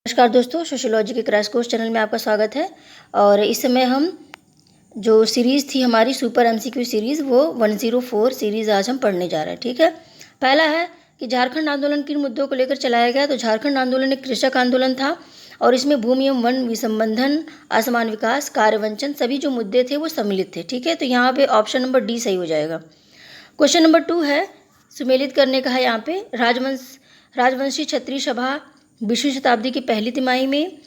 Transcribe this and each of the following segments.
नमस्कार दोस्तों, सोशियोलॉजी के क्रैश कोर्स चैनल में आपका स्वागत है। और इस समय हम जो सीरीज़ थी हमारी सुपर एमसीक्यू सीरीज़, वो 104 सीरीज़ आज हम पढ़ने जा रहे हैं। ठीक है, पहला है कि झारखंड आंदोलन किन मुद्दों को लेकर चलाया गया। तो झारखंड आंदोलन एक कृषक आंदोलन था और इसमें भूमि एवं वन विसंबंधन, असमान विकास, कार्यवंचन, सभी जो मुद्दे थे वो सम्मिलित थे। ठीक है, तो यहाँ पे ऑप्शन नंबर डी सही हो जाएगा। क्वेश्चन नंबर 2 है, सुमेलित करने का है यहाँ पे। राजवंशी क्षत्रिय सभा 20वीं शताब्दी की पहली तिमाही में,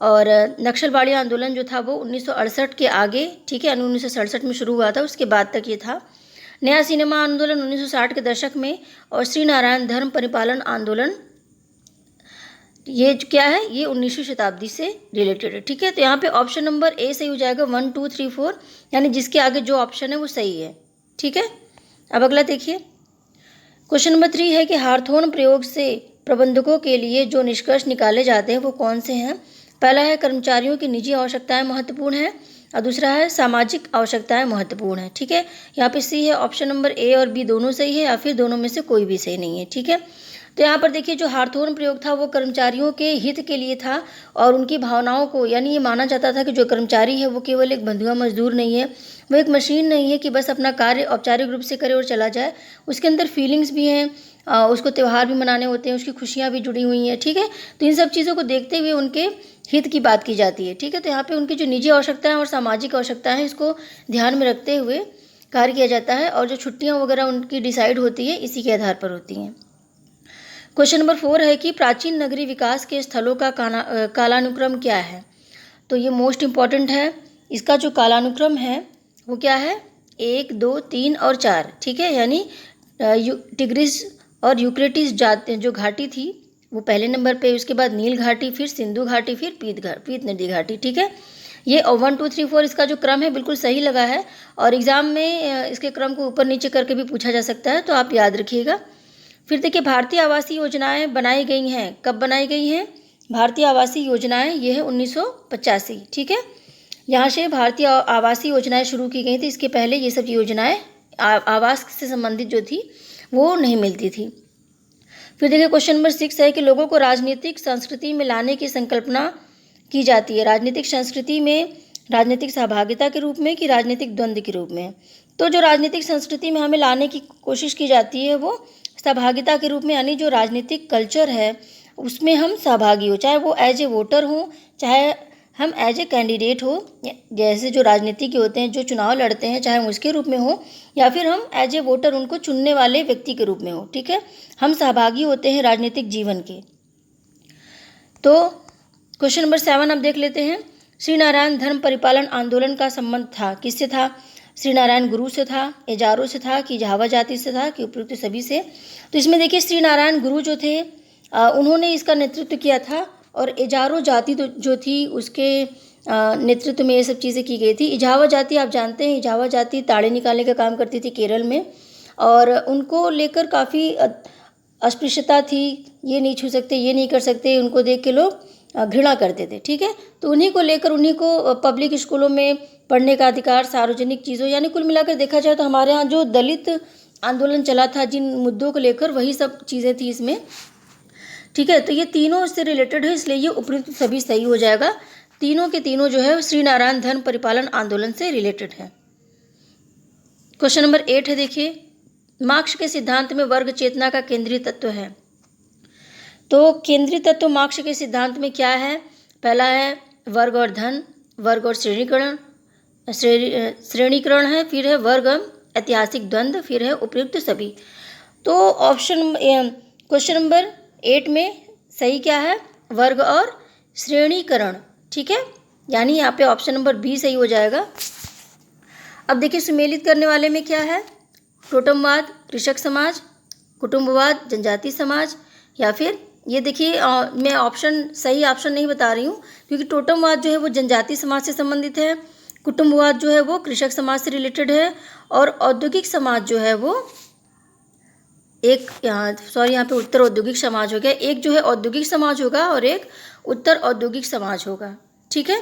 और नक्सलवाड़ी आंदोलन जो था वो 1968 के आगे, ठीक है, 1967 में शुरू हुआ था, उसके बाद तक ये था। नया सिनेमा आंदोलन 1960 के दशक में, और श्री नारायण धर्म परिपालन आंदोलन ये क्या है, ये 19वीं शताब्दी से रिलेटेड है। ठीक है, तो यहाँ पे ऑप्शन नंबर ए सही हो जाएगा। 1, 2, 3, 4 यानी जिसके आगे जो ऑप्शन है वो सही है। ठीक है, अब अगला देखिए। क्वेश्चन नंबर 3 है कि हार्थोन प्रयोग से प्रबंधकों के लिए जो निष्कर्ष निकाले जाते हैं वो कौन से हैं। पहला है कर्मचारियों की निजी आवश्यकताएं महत्वपूर्ण है, और दूसरा है सामाजिक आवश्यकताएं महत्वपूर्ण है। ठीक है, यहाँ पे सी है, ऑप्शन नंबर ए और बी दोनों सही है, या फिर दोनों में से कोई भी सही नहीं है। ठीक है, तो यहाँ पर देखिए, जो हार्थोन प्रयोग था वो कर्मचारियों के हित के लिए था और उनकी भावनाओं को, यानी ये माना जाता था कि जो कर्मचारी है वो केवल एक बंधुआ मजदूर नहीं है, वो एक मशीन नहीं है कि बस अपना कार्य औपचारिक रूप से करे और चला जाए। उसके अंदर फीलिंग्स भी हैं, उसको त्यौहार भी मनाने होते हैं, उसकी खुशियाँ भी जुड़ी हुई हैं। ठीक है, तो इन सब चीज़ों को देखते हुए उनके हित की बात की जाती है। ठीक है, तो यहाँ पे उनकी जो निजी आवश्यकताएं और सामाजिक आवश्यकताएं हैं, इसको ध्यान में रखते हुए कार्य किया जाता है, और जो छुट्टियाँ वगैरह उनकी डिसाइड होती है इसी के आधार पर होती हैं। क्वेश्चन नंबर 4 है कि प्राचीन नगरीय विकास के स्थलों का कालानुक्रम क्या है। तो ये मोस्ट इम्पॉर्टेंट है। इसका जो कालानुक्रम है वो क्या है, 1, 2, 3 और 4। ठीक है, यानी टिग्रिस और यूक्रेटिस जो घाटी थी वो पहले नंबर पे, उसके बाद नील घाटी, फिर सिंधु घाटी, फिर पीत नदी घाटी। ठीक है, ये 1, 2, 3, 4 इसका जो क्रम है बिल्कुल सही लगा है, और एग्ज़ाम में इसके क्रम को ऊपर नीचे करके भी पूछा जा सकता है, तो आप याद रखिएगा। फिर देखिए, भारतीय आवासीय योजनाएं बनाई गई हैं, कब बनाई गई हैं भारतीय आवासीय योजनाएं, ये है 1985। ठीक है, यहाँ से भारतीय आवासीय योजनाएं शुरू की गई थी, इसके पहले ये सब योजनाएं आवास से संबंधित जो थी वो नहीं मिलती थी। फिर देखिए, क्वेश्चन नंबर 6 है कि लोगों को राजनीतिक संस्कृति में लाने की संकल्पना की जाती है। राजनीतिक संस्कृति में राजनीतिक सहभागिता के रूप में कि राजनीतिक द्वंद्व के रूप में। तो जो राजनीतिक संस्कृति में हमें लाने की कोशिश की जाती है वो सहभागिता के रूप में, यानी जो राजनीतिक कल्चर है उसमें हम सहभागी हो, चाहे वो एज ए वोटर हो, चाहे हम एज ए कैंडिडेट हो, जैसे जो राजनीतिक होते हैं जो चुनाव लड़ते हैं, चाहे हम उसके रूप में हो, या फिर हम एज ए वोटर उनको चुनने वाले व्यक्ति के रूप में हो। ठीक है, हम सहभागी होते हैं राजनीतिक जीवन के। तो क्वेश्चन नंबर 7 अब देख लेते हैं। श्री नारायण धर्म परिपालन आंदोलन का संबंध था, किससे था। श्री नारायण गुरु से था, एजारो से था, कि झावा जाति से था, कि उपयुक्त सभी से। तो इसमें देखिए, श्री नारायण गुरु जो थे उन्होंने इसका नेतृत्व किया था, और एजारो जाति जो थी उसके नेतृत्व में ये सब चीज़ें की गई थी। इजावा जाति आप जानते हैं, इजावा जाति ताड़े निकालने का काम करती थी केरल में, और उनको लेकर काफ़ी अस्पृश्यता थी, ये नहीं छू सकते, ये नहीं कर सकते, उनको देख के लोग घृणा करते थे। ठीक है, तो उन्हीं को लेकर उन्हीं को पब्लिक स्कूलों में पढ़ने का अधिकार, सार्वजनिक चीज़ों, यानी कुल मिलाकर देखा जाए तो हमारे यहाँ जो दलित आंदोलन चला था जिन मुद्दों को लेकर, वही सब चीज़ें थी इसमें। ठीक है, तो ये तीनों इससे रिलेटेड है, इसलिए ये उपयुक्त सभी सही हो जाएगा। तीनों के तीनों जो है श्री नारायण धर्म परिपालन आंदोलन से रिलेटेड है। क्वेश्चन नंबर 8 है, देखिए, मार्क्स के सिद्धांत में वर्ग चेतना का केंद्रीय तत्व है। तो केंद्रीय तत्व मार्क्स के सिद्धांत में क्या है। पहला है वर्ग और धन, वर्ग और श्रेणीकरण है, फिर है वर्ग ऐतिहासिक द्वंद्व, फिर है उपयुक्त सभी। तो क्वेश्चन नंबर 8 में सही क्या है, वर्ग और श्रेणीकरण। ठीक है, यानी यहाँ पे ऑप्शन नंबर बी सही हो जाएगा। अब देखिए, सुमेलित करने वाले में क्या है, टोटमवाद कृषक समाज, कुटुंबवाद जनजाति समाज, या फिर ये देखिए, मैं सही ऑप्शन नहीं बता रही हूँ, क्योंकि टोटमवाद जो है वो जनजाति समाज से संबंधित है, कुटुंबवाद जो है वो कृषक समाज से रिलेटेड है, और औद्योगिक समाज जो है वो यहाँ पे उत्तर औद्योगिक समाज हो गया। एक जो है औद्योगिक समाज होगा और एक उत्तर औद्योगिक समाज होगा। ठीक है,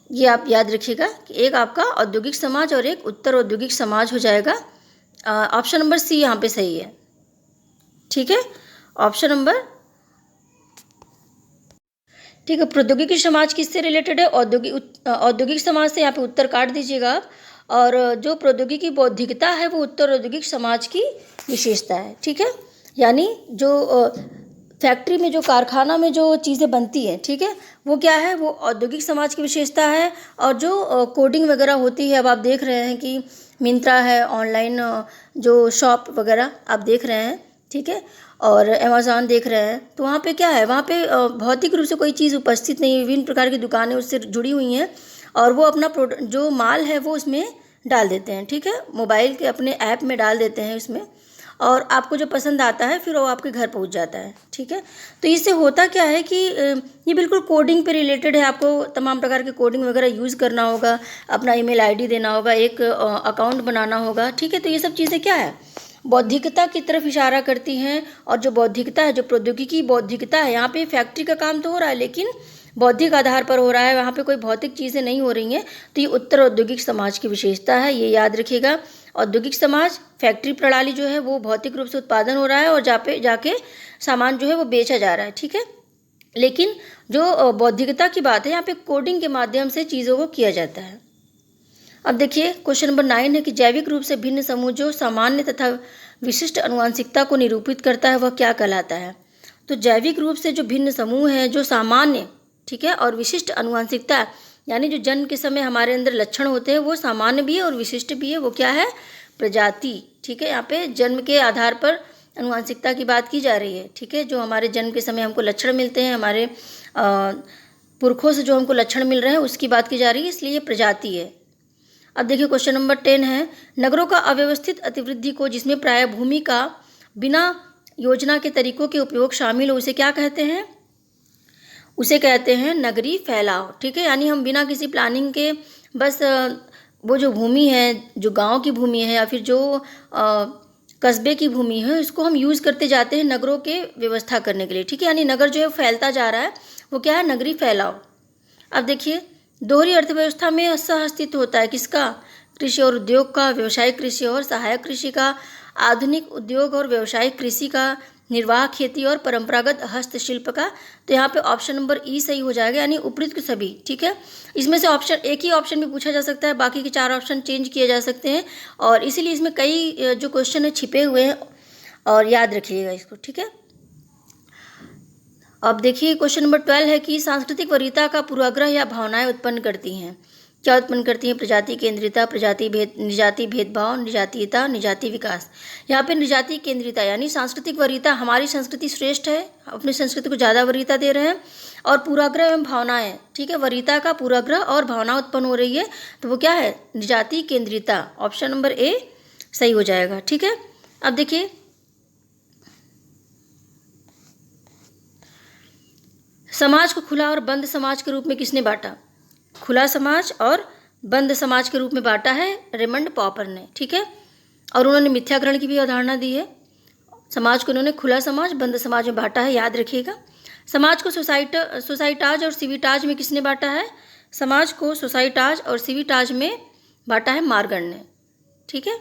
ये आप याद रखिएगा कि एक आपका औद्योगिक समाज और एक उत्तर औद्योगिक समाज हो जाएगा। ऑप्शन नंबर सी यहाँ पे सही है। ठीक है, ऑप्शन नंबर ठीक है। प्रौद्योगिकी समाज किससे रिलेटेड है? औद्योगिक समाज से यहाँ पे उत्तर काट दीजिएगा आप। और जो प्रौद्योगिकी बौद्धिकता है वो उत्तर औद्योगिक समाज की विशेषता है। ठीक है, यानी जो फैक्ट्री में, जो कारखाना में जो चीज़ें बनती हैं, ठीक है, वो क्या है? वो औद्योगिक समाज की विशेषता है। और जो कोडिंग वगैरह होती है, अब आप देख रहे हैं कि मिंत्रा है, ऑनलाइन जो शॉप वगैरह आप देख रहे हैं, ठीक है, और अमेज़ॉन देख रहे हैं, तो वहाँ पे क्या है? वहाँ पे भौतिक रूप से कोई चीज़ उपस्थित नहीं है, विभिन्न प्रकार की दुकानें उससे जुड़ी हुई हैं और वो अपना जो माल है वो उसमें डाल देते हैं। ठीक है, मोबाइल के अपने ऐप में डाल देते हैं उसमें, और आपको जो पसंद आता है फिर वो आपके घर पहुंच जाता है। ठीक है, तो इससे होता क्या है कि ये बिल्कुल कोडिंग पे रिलेटेड है। आपको तमाम प्रकार के कोडिंग वगैरह यूज़ करना होगा, अपना ईमेल आईडी देना होगा, एक अकाउंट बनाना होगा। ठीक है, तो ये सब चीज़ें क्या है? बौद्धिकता की तरफ इशारा करती हैं। और जो बौद्धिकता है, जो प्रौद्योगिकी बौद्धिकता है, यहाँ पे फैक्ट्री का काम तो हो रहा है लेकिन बौद्धिक आधार पर हो रहा है, वहाँ पे कोई भौतिक चीज़ें नहीं हो रही हैं। तो ये उत्तर औद्योगिक समाज की विशेषता है, ये याद रखिएगा। औद्योगिक समाज, फैक्ट्री प्रणाली जो है वो भौतिक रूप से उत्पादन हो रहा है और जाके सामान जो है वो बेचा जा रहा है। ठीक है, लेकिन जो बौद्धिकता की बात है, यहाँ पे कोडिंग के माध्यम से चीज़ों को किया जाता है। अब देखिए क्वेश्चन नंबर 9 है कि जैविक रूप से भिन्न समूह जो सामान्य तथा विशिष्ट आनुवंशिकता को निरूपित करता है वह क्या कहलाता है? तो जैविक रूप से जो भिन्न समूह है, जो सामान्य, ठीक है, और विशिष्ट आनुवंशिकता, यानी जो जन्म के समय हमारे अंदर लक्षण होते हैं वो सामान्य भी है और विशिष्ट भी है, वो क्या है? प्रजाति। ठीक है, यहाँ पे जन्म के आधार पर आनुवंशिकता की बात की जा रही है। ठीक है, जो हमारे जन्म के समय हमको लक्षण मिलते हैं, हमारे पुरखों से जो हमको लक्षण मिल रहे हैं उसकी बात की जा रही है, इसलिए प्रजाति है। अब देखिए क्वेश्चन नंबर 10 है, नगरों का अव्यवस्थित अतिवृद्धि को, जिसमें प्राय भूमि का बिना योजना के तरीकों के उपयोग शामिल हो, उसे क्या कहते हैं? उसे कहते हैं नगरीय फैलाव। ठीक है, यानी हम बिना किसी प्लानिंग के बस वो जो भूमि है, जो गांव की भूमि है या फिर जो कस्बे की भूमि है, इसको हम यूज़ करते जाते हैं नगरों के व्यवस्था करने के लिए। ठीक है, यानी नगर जो है फैलता जा रहा है, वो क्या है? नगरीय फैलाव। अब देखिए दोहरी अर्थव्यवस्था में सह अस्तित्व होता है किसका? कृषि और उद्योग का, व्यावसायिक कृषि और सहायक कृषि का, आधुनिक उद्योग और व्यावसायिक कृषि का, निर्वाह खेती और परंपरागत हस्तशिल्प का। तो यहाँ पे ऑप्शन नंबर ई सही हो जाएगा, यानी उपयुक्त सभी। ठीक है, इसमें से एक ही ऑप्शन भी पूछा जा सकता है, बाकी के 4 ऑप्शन चेंज किए जा सकते हैं और इसीलिए इसमें कई जो क्वेश्चन है छिपे हुए हैं और याद रखिएगा इसको। ठीक है, अब देखिए क्वेश्चन नंबर 12 है कि सांस्कृतिक वरीयता का पूर्वाग्रह या भावनाएं उत्पन्न करती हैं। क्या उत्पन्न करती हैं? प्रजाति केंद्रिता, निजाति भेदभाव, निजातीयता, निजाति विकास। यहाँ पे निजाति केंद्रिता यानी सांस्कृतिक वरीयता, हमारी संस्कृति श्रेष्ठ है, अपनी संस्कृति को ज़्यादा वरीयता दे रहे हैं, और पूर्वाग्रह एवं भावनाएं, ठीक है, वरीयता का पूर्वाग्रह और भावना उत्पन्न हो रही है, तो वो क्या है? निजाति केंद्रिता। ऑप्शन नंबर ए सही हो जाएगा। ठीक है, अब देखिए समाज को खुला और बंद समाज के रूप में किसने बांटा? खुला समाज और बंद समाज के रूप में बांटा है रेमंड पॉपर ने। ठीक है, और उन्होंने मिथ्याग्रहण की भी अवधारणा दी है। समाज को उन्होंने खुला समाज, बंद समाज में बांटा है, याद रखिएगा। समाज को सोसाइटाज और सिविटाज में किसने बांटा है? समाज को सोसाइटाज और सिविटाज में बांटा है मार्गन ने। ठीक है,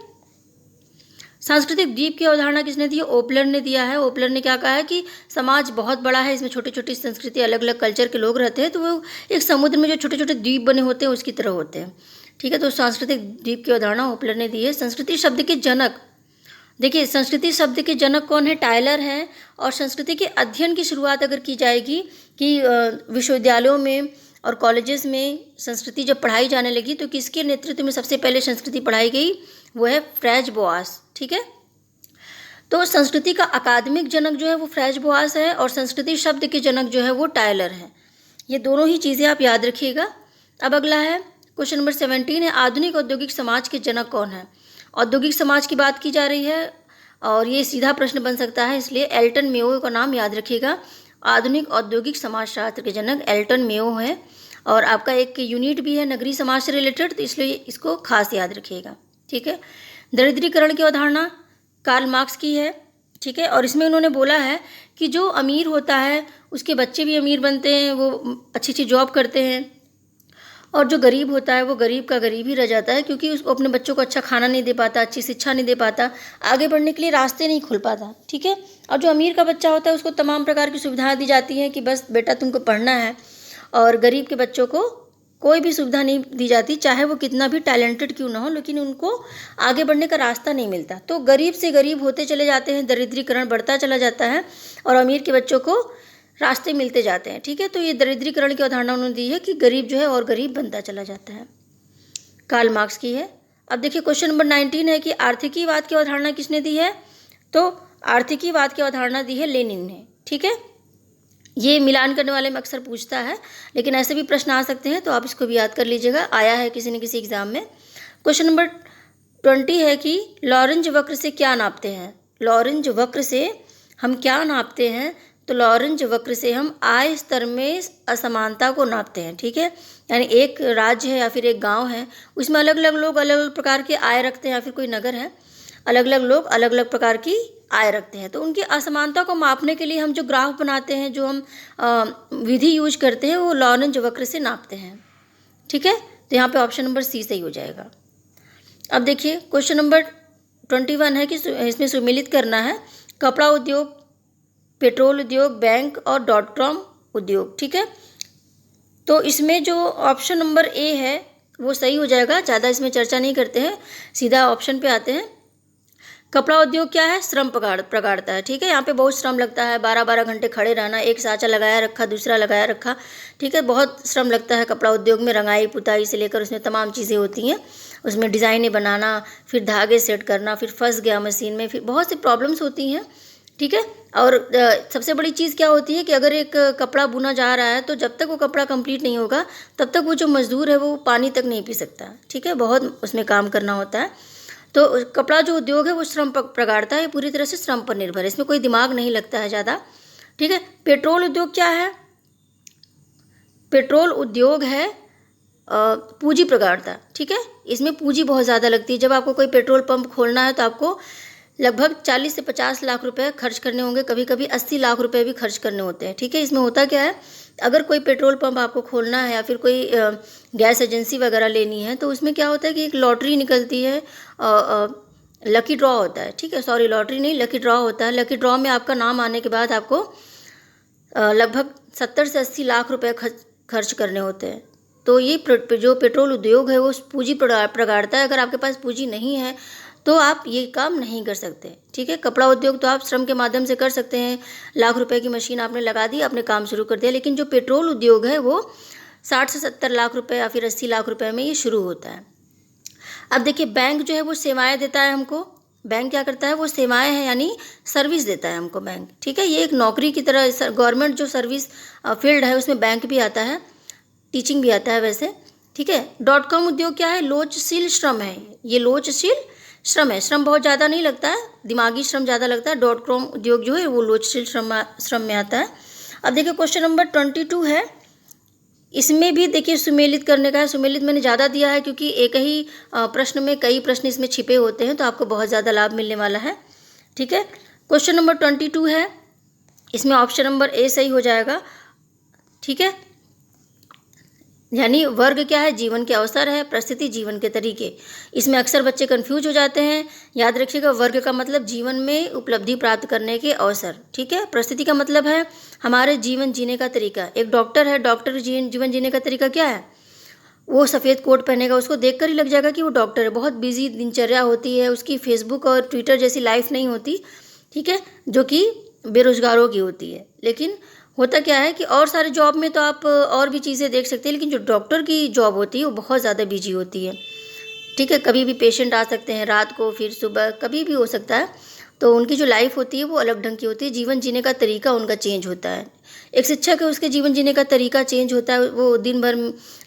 सांस्कृतिक द्वीप की अवधारणा किसने दी है? ओपलर ने दिया है। ओपलर ने क्या कहा है कि समाज बहुत बड़ा है, इसमें छोटी छोटी संस्कृति, अलग अलग कल्चर के लोग रहते हैं, तो वो एक समुद्र में जो छोटे छोटे द्वीप बने होते हैं उसकी तरह होते हैं। ठीक है, तो सांस्कृतिक द्वीप की अवधारणा ओपलर ने दी है। संस्कृति शब्द के जनक, देखिए संस्कृति शब्द के जनक कौन है? टायलर हैं। और संस्कृति के अध्ययन की शुरुआत अगर की जाएगी कि विश्वविद्यालयों में और कॉलेजेस में संस्कृति जब पढ़ाई जाने लगी, तो किसके नेतृत्व में सबसे पहले संस्कृति पढ़ाई गई? वो है फ्रेज बोआस। ठीक है, तो संस्कृति का अकादमिक जनक जो है वो फ्रेज बोआस है और संस्कृति शब्द के जनक जो है वो टायलर है। ये दोनों ही चीज़ें आप याद रखिएगा। अब अगला है क्वेश्चन नंबर 17 है, आधुनिक औद्योगिक समाज के जनक कौन है? औद्योगिक समाज की बात की जा रही है और ये सीधा प्रश्न बन सकता है, इसलिए एल्टन मेयो का नाम याद रखिएगा। आधुनिक औद्योगिक समाजशास्त्र के जनक एल्टन मेयो है और आपका एक यूनिट भी है नगरीय समाज से रिलेटेड, तो इसलिए इसको खास याद रखिएगा। ठीक है, दरिद्रीकरण की अवधारणा कार्ल मार्क्स की है। ठीक है, और इसमें उन्होंने बोला है कि जो अमीर होता है उसके बच्चे भी अमीर बनते हैं, वो अच्छी अच्छी जॉब करते हैं, और जो गरीब होता है वो गरीब का गरीब ही रह जाता है, क्योंकि उसको अपने बच्चों को अच्छा खाना नहीं दे पाता, अच्छी शिक्षा नहीं दे पाता, आगे बढ़ने के लिए रास्ते नहीं खुल पाता। ठीक है, और जो अमीर का बच्चा होता है उसको तमाम प्रकार की सुविधाएं दी जाती हैं कि बस बेटा तुमको पढ़ना है, और गरीब के बच्चों को कोई भी सुविधा नहीं दी जाती, चाहे वो कितना भी टैलेंटेड क्यों ना हो, लेकिन उनको आगे बढ़ने का रास्ता नहीं मिलता। तो गरीब से गरीब होते चले जाते हैं, दरिद्रीकरण बढ़ता चला जाता है और अमीर के बच्चों को रास्ते मिलते जाते हैं। ठीक है, तो ये दरिद्रीकरण की अवधारणा उन्होंने दी है कि गरीब जो है और गरीब बनता चला जाता है, कार्ल मार्क्स की है। अब देखिए क्वेश्चन नंबर 19 है कि आर्थिकीवाद की अवधारणा किसने दी है? तो आर्थिकीवाद की अवधारणा दी है लेनिन ने। ठीक है, ये मिलान करने वाले में अक्सर पूछता है, लेकिन ऐसे भी प्रश्न आ सकते हैं, तो आप इसको भी याद कर लीजिएगा, आया है किसी न किसी एग्जाम में। क्वेश्चन नंबर 20 है कि लॉरेंज वक्र से क्या नापते हैं? लॉरेंज वक्र से हम क्या नापते हैं? तो लॉरेंज वक्र से हम आय स्तर में असमानता को नापते हैं। ठीक है, यानी एक राज्य है या फिर एक गांव है, उसमें अलग अलग लोग अलग अलग प्रकार के आय रखते हैं, या फिर कोई नगर है, अलग अलग लोग अलग अलग प्रकार की आय रखते हैं। तो उनकी असमानता को मापने के लिए हम जो ग्राफ बनाते हैं, जो हम विधि यूज करते हैं, वो लॉरेंज वक्र से नापते हैं। ठीक है, तो यहाँ पे ऑप्शन नंबर सी सही हो जाएगा। अब देखिए क्वेश्चन नंबर 21 है कि इसमें सुमेलित करना है कपड़ा उद्योग, पेट्रोल उद्योग, बैंक और डॉट कॉम उद्योग। ठीक है, तो इसमें जो ऑप्शन नंबर ए है वो सही हो जाएगा, ज़्यादा इसमें चर्चा नहीं करते हैं, सीधा ऑप्शन पे आते हैं। कपड़ा उद्योग क्या है? श्रम प्रगाढ़ता है। ठीक है, यहाँ पे बहुत श्रम लगता है, 12-12 घंटे खड़े रहना, एक साँचा लगाया रखा, दूसरा लगाया रखा। ठीक है, बहुत श्रम लगता है कपड़ा उद्योग में, रंगाई पुताई से लेकर उसमें तमाम चीज़ें होती हैं, उसमें डिज़ाइनें बनाना, फिर धागे सेट करना, फिर फंस गया मशीन में, फिर बहुत सी प्रॉब्लम्स होती हैं। ठीक है, और सबसे बड़ी चीज़ क्या होती है कि अगर एक कपड़ा बुना जा रहा है, तो जब तक वो कपड़ा कंप्लीट नहीं होगा तब तक वो जो मजदूर है वो पानी तक नहीं पी सकता। ठीक है, बहुत उसमें काम करना होता है। तो कपड़ा जो उद्योग है वो श्रम प्रगाढ़ता है, ये पूरी तरह से श्रम पर निर्भर है, इसमें कोई दिमाग नहीं लगता है ज़्यादा। ठीक है, पेट्रोल उद्योग क्या है? पेट्रोल उद्योग है पूंजी प्रगाढ़ता। ठीक है, इसमें पूंजी बहुत ज़्यादा लगती है। जब आपको कोई पेट्रोल पंप खोलना है तो आपको लगभग 40 से 50 लाख रुपए खर्च करने होंगे, कभी कभी 80 लाख रुपए भी खर्च करने होते हैं। ठीक है, इसमें होता क्या है, अगर कोई पेट्रोल पंप आपको खोलना है या फिर कोई गैस एजेंसी वगैरह लेनी है, तो उसमें क्या होता है कि एक लॉटरी निकलती है, लकी ड्रॉ होता है। ठीक है, सॉरी लॉटरी नहीं, लकी ड्रॉ होता है। लकी ड्रॉ में आपका नाम आने के बाद आपको लगभग 70 से 80 लाख रुपए खर्च करने होते हैं। तो ये जो पेट्रोल उद्योग है वो पूंजी प्रगाढ़ता है। अगर आपके पास पूंजी नहीं है तो आप ये काम नहीं कर सकते। ठीक है, कपड़ा उद्योग तो आप श्रम के माध्यम से कर सकते हैं, लाख रुपए की मशीन आपने लगा दी, आपने काम शुरू कर दिया। लेकिन जो पेट्रोल उद्योग है वो 60 से 70 लाख रुपए या फिर 80 लाख रुपए में ये शुरू होता है। अब देखिए बैंक जो है वो सेवाएं देता है हमको। बैंक क्या करता है? वो सेवाएं हैं, यानी सर्विस देता है हमको बैंक। ठीक है, ये एक नौकरी की तरह, गवर्नमेंट जो सर्विस फील्ड है उसमें बैंक भी आता है, टीचिंग भी आता है वैसे। ठीक है, डॉट कॉम उद्योग क्या है? लोचशील श्रम है, ये लोचशील श्रम है, श्रम बहुत ज़्यादा नहीं लगता है, दिमागी श्रम ज़्यादा लगता है। डॉट कॉम उद्योग जो है वो लोचशील श्रम में आता है। अब देखिए क्वेश्चन नंबर 22 है, इसमें भी देखिए सुमेलित करने का है। सुमेलित मैंने ज़्यादा दिया है क्योंकि एक ही प्रश्न में कई प्रश्न इसमें छिपे होते हैं, तो आपको बहुत ज़्यादा लाभ मिलने वाला है। ठीक है, क्वेश्चन नंबर 22 है, इसमें ऑप्शन नंबर ए सही हो जाएगा। ठीक है, यानी वर्ग क्या है? जीवन के अवसर है, परिस्थिति जीवन के तरीके। इसमें अक्सर बच्चे कंफ्यूज हो जाते हैं, याद रखिएगा वर्ग का मतलब जीवन में उपलब्धि प्राप्त करने के अवसर। ठीक है, परिस्थिति का मतलब है हमारे जीवन जीने का तरीका। एक डॉक्टर है, डॉक्टर जीवन जीने का तरीका क्या है? वो सफ़ेद कोट पहनेगा, उसको देखकर ही लग जाएगा कि वो डॉक्टर है। बहुत बिजी दिनचर्या होती है उसकी, फेसबुक और ट्विटर जैसी लाइफ नहीं होती। ठीक है, जो कि बेरोजगारों की होती है। लेकिन होता क्या है कि और सारे जॉब में तो आप और भी चीज़ें देख सकते हैं, लेकिन जो डॉक्टर की जॉब होती है वो बहुत ज़्यादा बिजी होती है। ठीक है, कभी भी पेशेंट आ सकते हैं, रात को, फिर सुबह, कभी भी हो सकता है। तो उनकी जो लाइफ होती है वो अलग ढंग की होती है, जीवन जीने का तरीका उनका चेंज होता है। एक शिक्षक है, उसके जीवन जीने का तरीका चेंज होता है, वो दिन भर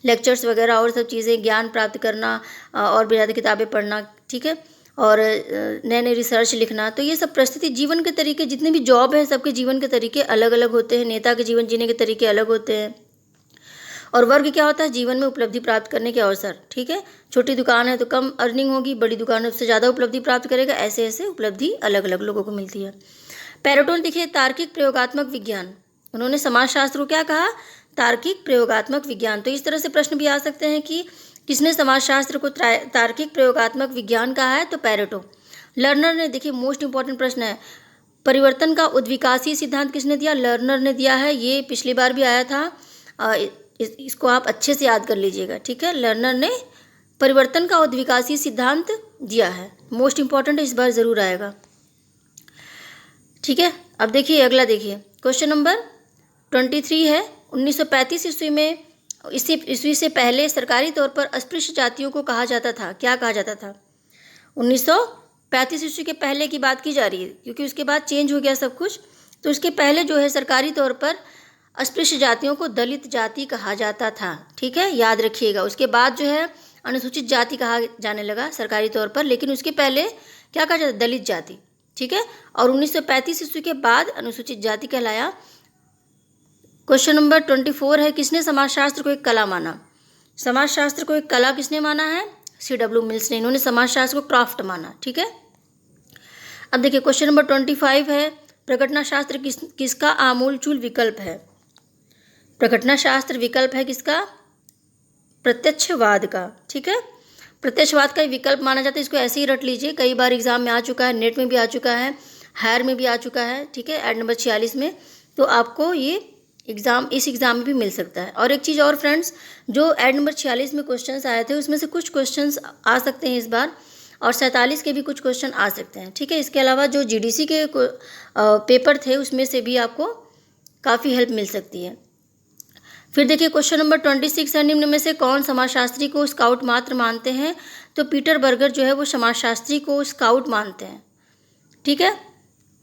लेक्चर्स वगैरह और सब चीज़ें, ज्ञान प्राप्त करना और भी ज़्यादा किताबें पढ़ना। ठीक है, और नए नए रिसर्च लिखना। तो ये सब परिस्थिति जीवन के तरीके, जितने भी जॉब हैं सबके जीवन के तरीके अलग अलग होते हैं, नेता के जीवन जीने के तरीके अलग होते हैं। और वर्ग क्या होता है? जीवन में उपलब्धि प्राप्त करने के अवसर। ठीक है, छोटी दुकान है तो कम अर्निंग होगी, बड़ी दुकान है उससे ज़्यादा उपलब्धि प्राप्त करेगा, ऐसे ऐसे उपलब्धि अलग अलग लोगों को मिलती है। पेरेटो ने देखिए तार्किक प्रयोगात्मक विज्ञान, उन्होंने समाजशास्त्र को क्या कहा? तार्किक प्रयोगात्मक विज्ञान। तो इस तरह से प्रश्न भी आ सकते हैं कि किसने समाजशास्त्र को तार्किक प्रयोगात्मक विज्ञान कहा है? तो पेरेटो। लर्नर ने, देखिए मोस्ट इंपॉर्टेंट प्रश्न है, परिवर्तन का उद्विकासीय सिद्धांत किसने दिया? लर्नर ने दिया है। ये पिछली बार भी आया था, इसको आप अच्छे से याद कर लीजिएगा, ठीक है। लर्नर ने परिवर्तन का उद्विकासीय सिद्धांत दिया है, मोस्ट इंपॉर्टेंट इस बार ज़रूर आएगा, ठीक है। अब देखिए अगला, देखिए क्वेश्चन नंबर 23 है। 1935 ईस्वी में, इसी ईस्वी से पहले सरकारी तौर पर अस्पृश्य जातियों को कहा जाता था, क्या कहा जाता था? 1935 ईस्वी के पहले की बात की जा रही है, क्योंकि उसके बाद चेंज हो गया सब कुछ। तो उसके पहले जो है सरकारी तौर पर अस्पृश्य जातियों को दलित जाति कहा जाता था, ठीक है, याद रखिएगा। उसके बाद जो है अनुसूचित जाति कहा जाने लगा सरकारी तौर पर, लेकिन उसके पहले क्या कहा जाता? दलित जाति, ठीक है। और 1935 ईस्वी के बाद अनुसूचित जाति कहलाया। क्वेश्चन नंबर 24 है, किसने समाजशास्त्र को एक कला माना? समाजशास्त्र को एक कला किसने माना है? C.W. मिल्स ने। इन्होंने समाजशास्त्र को क्राफ्ट माना, ठीक है। अब देखिए क्वेश्चन नंबर 25 है, प्रघटना शास्त्र किसका आमूलचूल विकल्प है? प्रघटना शास्त्र विकल्प है किसका? प्रत्यक्षवाद का, ठीक है। प्रत्यक्षवाद का विकल्प माना जाता है, इसको ऐसे ही रट लीजिए, कई बार एग्जाम में आ चुका है, नेट में भी आ चुका है, हायर में भी आ चुका है, ठीक है, ऐड नंबर 46 में। तो आपको ये इस एग्ज़ाम में भी मिल सकता है। और एक चीज़ और फ्रेंड्स, जो ऐड नंबर 46 में क्वेश्चंस आए थे उसमें से कुछ क्वेश्चंस आ सकते हैं इस बार, और 47 के भी कुछ क्वेश्चन आ सकते हैं, ठीक है। इसके अलावा जो GDC के पेपर थे उसमें से भी आपको काफ़ी हेल्प मिल सकती है। फिर देखिए क्वेश्चन नंबर 26 है, निम्न में से कौन समाजशास्त्री को स्काउट मात्र मानते हैं? तो पीटर बर्गर जो है वो समाजशास्त्री को स्काउट मानते हैं, ठीक है।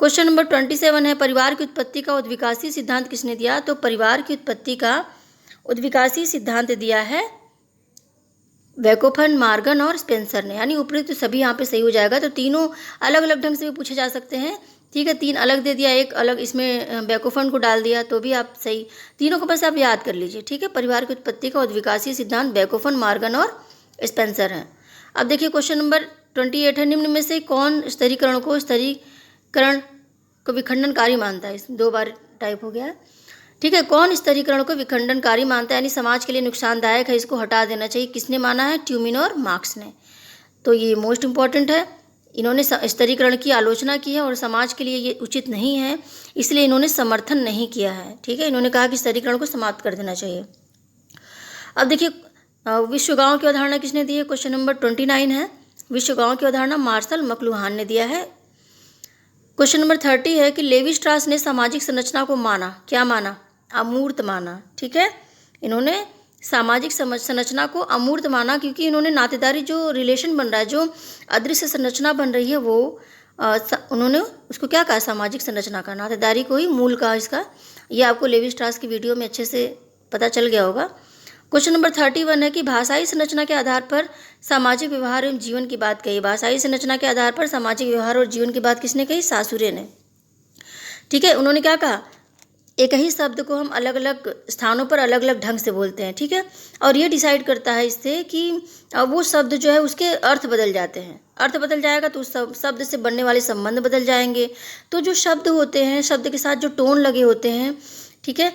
क्वेश्चन नंबर 27 है, परिवार की उत्पत्ति का उद्विकासीय सिद्धांत किसने दिया? तो परिवार की उत्पत्ति का उद्विकासीय सिद्धांत दिया है वैकोफन, मार्गन और स्पेंसर ने। यानी उपयुक्त तो सभी यहाँ पे सही हो जाएगा। तो तीनों अलग अलग ढंग से भी पूछे जा सकते हैं, ठीक है। 3 अलग दे दिया, एक अलग इसमें वैकोफन को डाल दिया, तो भी आप सही, तीनों को बस आप याद कर लीजिए, ठीक है। परिवार की उत्पत्ति का उद्विकासीय सिद्धांत वैकोफन, मार्गन और स्पेंसर है। अब देखिए क्वेश्चन नंबर 28 है, निम्न में से कौन स्तरीकरण को विखंडनकारी मानता है? इसमें 2 बार टाइप हो गया है, ठीक है। कौन स्तरीकरण को विखंडनकारी मानता है, यानी समाज के लिए नुकसानदायक है, इसको हटा देना चाहिए, किसने माना है? ट्यूमिन और मार्क्स ने। तो ये मोस्ट इंपॉर्टेंट है, इन्होंने स्तरीकरण की आलोचना की है और समाज के लिए ये उचित नहीं है, इसलिए इन्होंने समर्थन नहीं किया है, ठीक है। इन्होंने कहा कि स्तरीकरण को समाप्त कर देना चाहिए। अब देखिए विश्व गांव की अवधारणा किसने दी है? क्वेश्चन नंबर 29 है, विश्व गांव की अवधारणा मार्शल मकलुहान ने दिया है। क्वेश्चन नंबर 30 है कि लेवी स्ट्रास ने सामाजिक संरचना को माना, क्या माना? अमूर्त माना, ठीक है। इन्होंने सामाजिक संरचना को अमूर्त माना, क्योंकि इन्होंने नातेदारी जो रिलेशन बन रहा है, जो अदृश्य संरचना बन रही है, वो उन्होंने उसको क्या कहा? सामाजिक संरचना का, नातेदारी को ही मूल कहा इसका। ये आपको लेवी स्ट्रास की वीडियो में अच्छे से पता चल गया होगा। क्वेश्चन नंबर 31 है कि भाषाई संरचना के आधार पर सामाजिक व्यवहार एवं जीवन की बात कही। भाषाई संरचना के आधार पर सामाजिक व्यवहार और जीवन की बात किसने कही? सासुरे ने, ठीक है। उन्होंने क्या कहा? एक ही शब्द को हम अलग अलग स्थानों पर अलग अलग ढंग से बोलते हैं, ठीक है। और ये डिसाइड करता है इससे कि वो शब्द जो है उसके अर्थ बदल जाते हैं, अर्थ बदल जाएगा तो उस शब्द से बनने वाले संबंध बदल जाएंगे। तो जो शब्द होते हैं, शब्द के साथ जो टोन लगे होते हैं, ठीक है,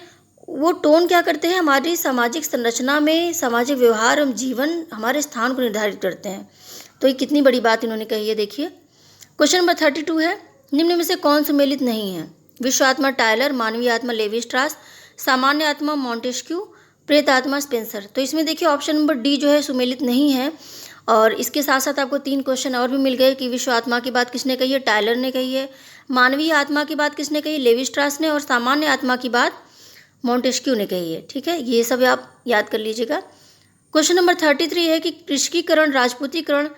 वो टोन क्या करते हैं? हमारी सामाजिक संरचना में सामाजिक व्यवहार एवं जीवन हमारे स्थान को निर्धारित करते हैं। तो ये कितनी बड़ी बात इन्होंने कही है, देखिए। क्वेश्चन नंबर 32 है, निम्न में से कौन सुमेलित नहीं है? विश्व आत्मा टायलर, मानवीय आत्मा लेवी स्ट्रास, सामान्य आत्मा मॉन्टेस्क्यू, प्रेत आत्मा स्पेंसर। तो इसमें देखिए ऑप्शन नंबर डी जो है सुमेलित नहीं है। और इसके साथ साथ आपको 3 क्वेश्चन और भी मिल गए कि विश्व आत्मा की बात किसने कही है? टायलर ने कही है। मानवीय आत्मा की बात किसने कही? लेवी स्ट्रास ने। और सामान्य आत्मा की बात मॉन्टेस्क्यू ने कही है, ठीक है। ये सब आप याद कर लीजिएगा। क्वेश्चन नंबर 33 है कि कृषकीकरण, राजपूतीकरण,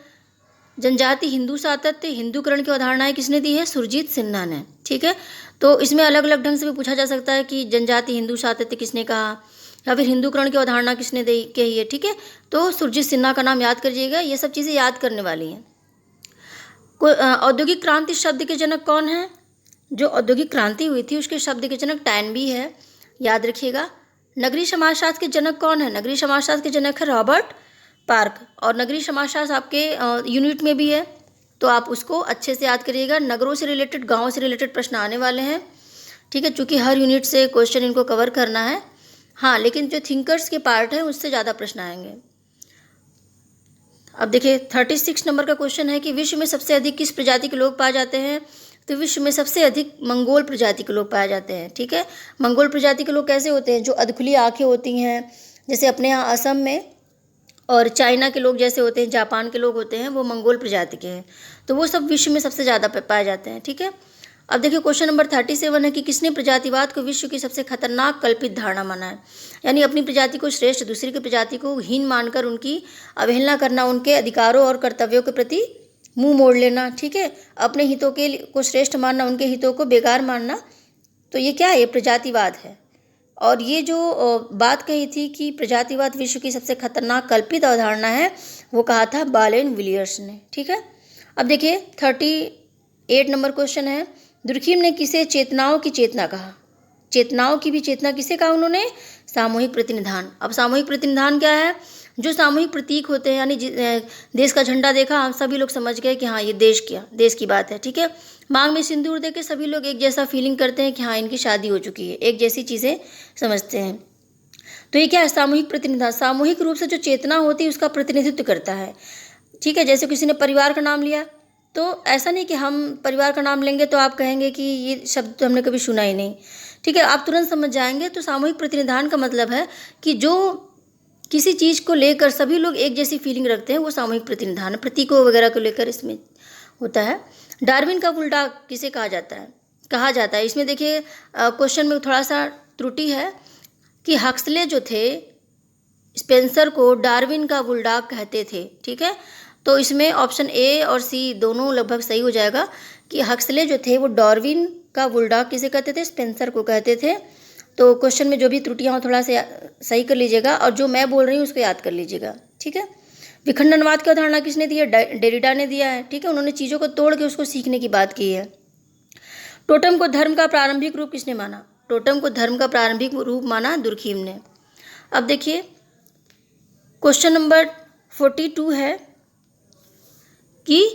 जनजाति, हिंदू सातत्य, हिंदूकरण की अवधारणाएं किसने दी है? सुरजीत सिन्हा ने, ठीक है। तो इसमें अलग अलग ढंग से भी पूछा जा सकता है कि जनजाति, हिंदू सातत्य किसने कहा, या फिर हिंदूकरण की अवधारणा किसने दी कही है, ठीक है। तो सुरजीत सिन्हा का नाम याद करिएगा, ये सब चीज़ें याद करने वाली हैं। औद्योगिक क्रांति शब्द के जनक कौन है? जो औद्योगिक क्रांति हुई थी उसके शब्द के जनक टैनबी है, याद रखिएगा। नगरीय समाजशास्त्र के जनक कौन है? नगरीय समाजशास्त्र के जनक है रॉबर्ट पार्क। और नगरीय समाजशास्त्र आपके यूनिट में भी है, तो आप उसको अच्छे से याद करिएगा। नगरों से रिलेटेड, गाँव से रिलेटेड प्रश्न आने वाले हैं, ठीक है, चूँकि हर यूनिट से क्वेश्चन इनको कवर करना है। हाँ, लेकिन जो थिंकर्स के पार्ट है उससे ज़्यादा प्रश्न आएंगे। अब देखिए 36 नंबर का क्वेश्चन है कि विश्व में सबसे अधिक किस प्रजाति के लोग पाए जाते हैं? तो विश्व में सबसे अधिक मंगोल प्रजाति के लोग पाए जाते हैं, ठीक है। मंगोल प्रजाति के लोग कैसे होते हैं? जो अधखुली आँखें होती हैं, जैसे अपने यहाँ असम में और चाइना के लोग जैसे होते हैं, जापान के लोग होते हैं, वो मंगोल प्रजाति के हैं, तो वो सब विश्व में सबसे ज़्यादा पाए जाते हैं। ठीक है, अब देखिए क्वेश्चन नंबर 37 है कि किसने प्रजातिवाद को विश्व की सबसे खतरनाक कल्पित धारणा माना है। यानी अपनी प्रजाति को श्रेष्ठ, दूसरी की प्रजाति को हीन मानकर उनकी अवहेलना करना, उनके अधिकारों और कर्तव्यों के प्रति मुंह मोड़ लेना। ठीक है, अपने हितों के को श्रेष्ठ मानना, उनके हितों को बेकार मानना, तो ये क्या है, ये प्रजातिवाद है। और ये जो बात कही थी कि प्रजातिवाद विश्व की सबसे खतरनाक कल्पित अवधारणा है, वो कहा था बालेन विलियर्स ने। ठीक है, अब देखिए 38 नंबर क्वेश्चन है, दुर्खिम ने किसे चेतनाओं की चेतना कहा। चेतनाओं की भी चेतना किसे कहा उन्होंने, सामूहिक प्रतिनिधान। अब सामूहिक प्रतिनिधान क्या है, जो सामूहिक प्रतीक होते हैं, यानी देश का झंडा देखा, हम सभी लोग समझ गए कि हाँ ये देश की बात है। ठीक है, मांग में सिंदूर देके सभी लोग एक जैसा फीलिंग करते हैं कि हाँ इनकी शादी हो चुकी है, एक जैसी चीज़ें समझते हैं। तो ये क्या है, सामूहिक प्रतिनिधान। सामूहिक रूप से जो चेतना होती है उसका प्रतिनिधित्व करता है। ठीक है, जैसे किसी ने परिवार का नाम लिया, तो ऐसा नहीं कि हम परिवार का नाम लेंगे तो आप कहेंगे कि ये शब्द तो हमने कभी सुना ही नहीं। ठीक है, आप तुरंत समझ जाएंगे। तो सामूहिक प्रतिनिधान का मतलब है कि जो किसी चीज़ को लेकर सभी लोग एक जैसी फीलिंग रखते हैं, वो सामूहिक प्रतिनिधान है। प्रतीकों वगैरह को लेकर इसमें होता है। डार्विन का उल्टा किसे कहा जाता है इसमें देखिए क्वेश्चन में थोड़ा सा त्रुटि है कि हक्सले जो थे स्पेंसर को डार्विन का बुलडॉग कहते थे। ठीक है, तो इसमें ऑप्शन ए और सी दोनों लगभग सही हो जाएगा कि हक्सले जो थे वो डार्विन का बुलडॉग किसे कहते थे, स्पेंसर को कहते थे। तो क्वेश्चन में जो भी त्रुटियां हो थोड़ा सा सही कर लीजिएगा, और जो मैं बोल रही हूँ उसको याद कर लीजिएगा। ठीक है, विखंडनवाद की अवधारणा किसने दी है, डेरिडा ने दिया है। ठीक है, उन्होंने चीज़ों को तोड़ के उसको सीखने की बात की है। टोटम को धर्म का प्रारंभिक रूप किसने माना, टोटम को धर्म का प्रारंभिक रूप माना दुर्खीम ने। अब देखिए क्वेश्चन नंबर 42 है कि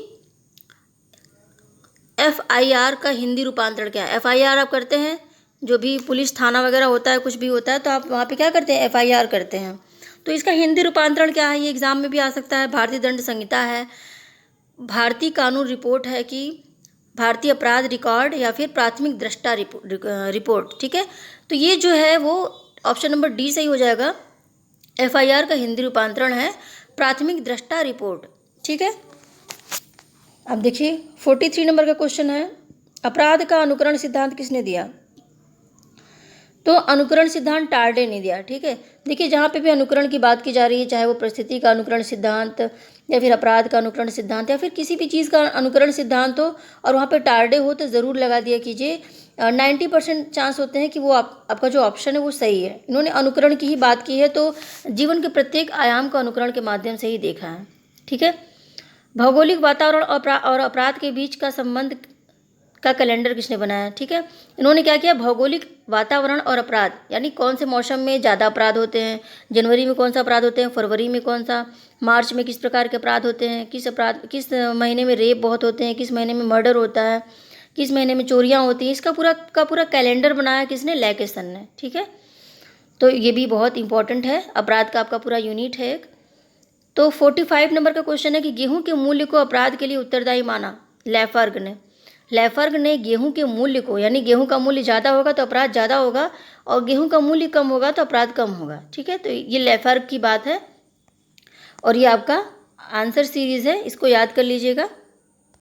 FIR का हिंदी रूपांतरण क्या है। FIR आप करते हैं, जो भी पुलिस थाना वगैरह होता है, कुछ भी होता है, तो आप वहाँ पे क्या करते हैं, FIR करते हैं। तो इसका हिंदी रूपांतरण क्या है, ये एग्जाम में भी आ सकता है। भारतीय दंड संहिता है, भारतीय कानून रिपोर्ट है, कि भारतीय अपराध रिकॉर्ड, या फिर प्राथमिक दृष्टा रिपोर्ट। ठीक है, तो ये जो है वो ऑप्शन नंबर डी सही हो जाएगा। FIR का हिंदी रूपांतरण है प्राथमिक दृष्टा रिपोर्ट। ठीक है, अब देखिए 43 नंबर का क्वेश्चन है, अपराध का अनुकरण सिद्धांत किसने दिया। तो अनुकरण सिद्धांत टार्डे ने दिया। ठीक है, देखिए जहाँ पे भी अनुकरण की बात की जा रही है, चाहे वो परिस्थिति का अनुकरण सिद्धांत, या फिर अपराध का अनुकरण सिद्धांत, या फिर किसी भी चीज़ का अनुकरण सिद्धांत हो और वहाँ पे टार्डे हो, तो ज़रूर लगा दिया कीजिए। 90% चांस होते हैं कि वो आपका जो ऑप्शन है वो सही है। इन्होंने अनुकरण की ही बात की है, तो जीवन के प्रत्येक आयाम को अनुकरण के माध्यम से ही देखा है। ठीक है, भौगोलिक वातावरण और अपराध के बीच का संबंध का कैलेंडर किसने बनाया। ठीक है, इन्होंने क्या किया, भौगोलिक वातावरण और अपराध, यानी कौन से मौसम में ज़्यादा अपराध होते हैं, जनवरी में कौन सा अपराध होते हैं, फरवरी में कौन सा, मार्च में किस प्रकार के अपराध होते हैं, किस महीने में रेप बहुत होते हैं, किस महीने में मर्डर होता है, किस महीने में चोरियाँ होती हैं, इसका पूरा कैलेंडर बनाया किसने, लैकेसन ने। ठीक है, तो ये भी बहुत इंपॉर्टेंट है, अपराध का आपका पूरा यूनिट है एक। तो 45 नंबर का क्वेश्चन है कि गेहूं के मूल्य को अपराध के लिए उत्तरदायी माना लैफर्ग ने गेहूं के मूल्य को, यानी गेहूं का मूल्य ज़्यादा होगा तो अपराध ज़्यादा होगा, और गेहूं का मूल्य कम होगा तो अपराध कम होगा। ठीक है, तो ये लैफर्ग की बात है, और ये आपका आंसर सीरीज़ है, इसको याद कर लीजिएगा।